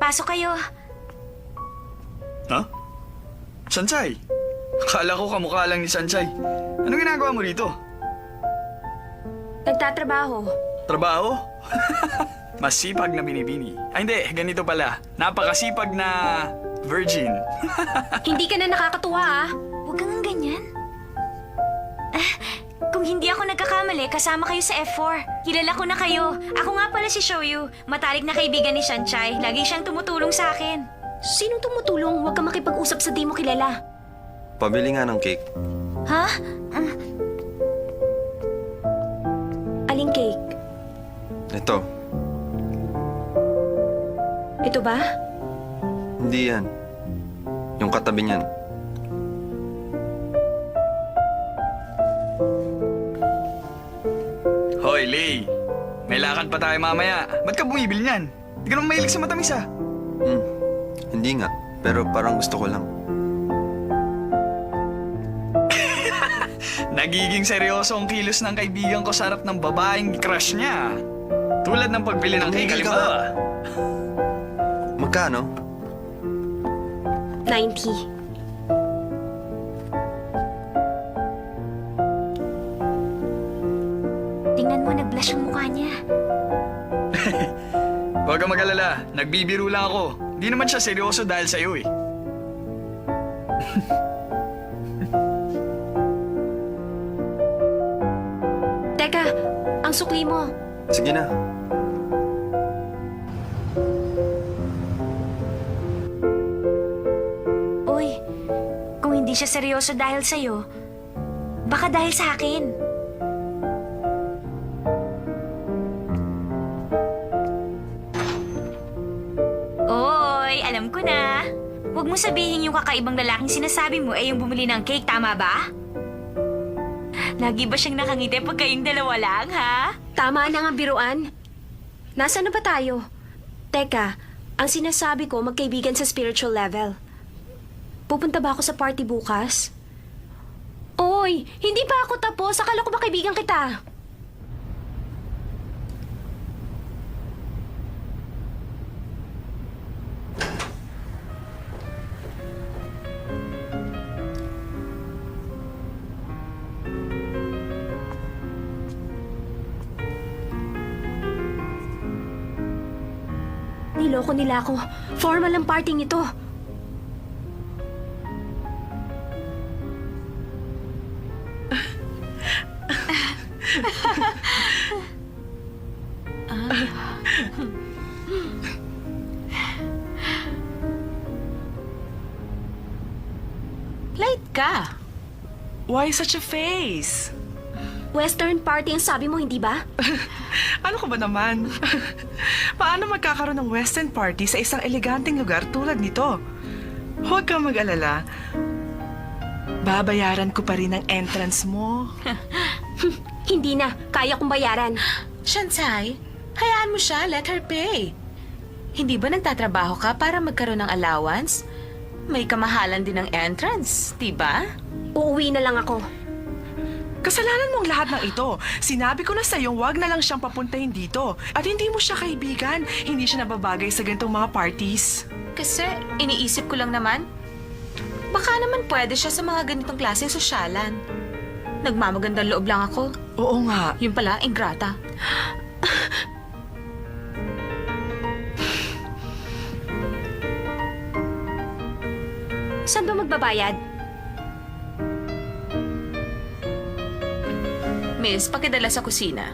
Pasok kayo. Ha? Sanchay? Akala ko kamukha lang ni Sanchay. Anong ginagawa mo dito? Nagtatrabaho. Trabaho? Masipag na binibini. Ay hindi, ganito pala. Napakasipag na virgin. Hindi ka na nakakatuwa, ah. Huwag kang ganyan. Kung hindi ako nagkakamali, kasama kayo sa F4. Kilala ko na kayo. Ako nga pala si Shoyu. Matalik na kaibigan ni Sanchay. Lagi siyang tumutulong sa akin. Sinong tumutulong? Huwag kang makipag-usap sa di mo kilala. Pabili nga ng cake. Ha? Aling cake? Ito, Ito ba? hindi yan. Yung katabi niyan. Hoy, Lay. May lakad pa tayo mamaya. Ba't ka bumibili niyan? Hindi ka naman mahilig sa matamis ah. Hindi nga, pero parang gusto ko lang. Nagiging seryoso ang kilos ng kaibigan ko sa harap ng babaeng crush niya. Tulad ng pagbili ng cake, Tumigil ka halimbawa. Magkano? 90. Tingnan mo, nag-blush yung mukha niya. Huwag kang mag-alala. Nagbibiro lang ako. Hindi naman siya seryoso dahil sa'yo eh. Teka, ang sukli mo. Sige na. Uy, kung hindi siya seryoso dahil sa'yo, baka dahil sa akin. Oy, alam ko na. Huwag mo sabihin yung kakaibang lalaking sinasabi mo ay yung bumili ng cake, tama ba? Lagi ba siyang nakangiti pag kayong dalawa lang, ha? Tama na nga biruan. Nasaan na ba tayo? Teka, ang sinasabi ko magkaibigan sa spiritual level. Pupunta ba ako sa party bukas? Oy, hindi pa ako tapos. Akala ko ba kaibigan kita? Niloko nila ako. Formal ang parting ito. Late ka. Why such a face? Western party ang sabi mo, hindi ba? Ano ka ba naman? Paano magkakaroon ng Western party sa isang eleganteng lugar tulad nito? Huwag kang mag-alala. Babayaran ko pa rin ang entrance mo. Hindi na. Kaya kong bayaran. Shansai, hayaan mo siya. Let her pay. Hindi ba nagtatrabaho ka para magkaroon ng allowance? May kamahalan din ng entrance, di ba? Uuwi na lang ako. Kasalanan mong lahat ng ito. Sinabi ko na sa'yo, wag na lang siyang papuntahin dito. At hindi mo siya kaibigan. Hindi siya nababagay sa ganitong mga parties. Kasi iniisip ko lang naman, baka naman pwede siya sa mga ganitong klaseng sosyalan. Nagmamagandang loob lang ako. Oo nga. Yun pala, ingrata. Saan ba magbabayad? Miss, pakidala sa kusina.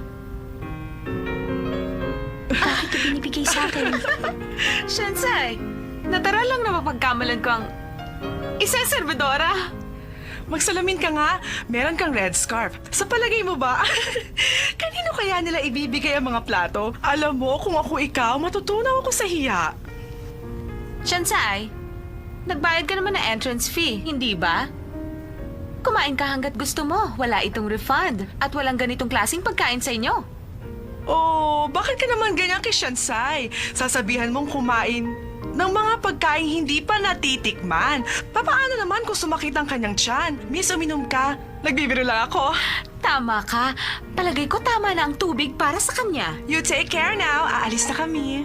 Bakit ito binibigay sa akin? Shansai, natara lang na mapagkamalan ko ang isang servidora. Magsalamin ka nga. Meron kang red scarf. Sa palagay mo ba? Kanino kaya nila ibibigay ang mga plato? Alam mo, kung ako ikaw, matutunaw ako sa hiya. Shansai, nagbayad ka naman ng entrance fee, hindi ba? Kumain ka hanggat gusto mo. Wala itong refund. At walang ganitong klaseng pagkain sa inyo. Oh, bakit ka naman ganyan kay Shansai? Sasabihan mong kumain ng mga pagkain hindi pa natitikman. Papaano naman kung sumakit ang kanyang tiyan? Miss, uminom ka. Nagbibiro lang ako. Tama ka. Palagay ko tama na ang tubig para sa kanya. You take care now. Aalis na kami.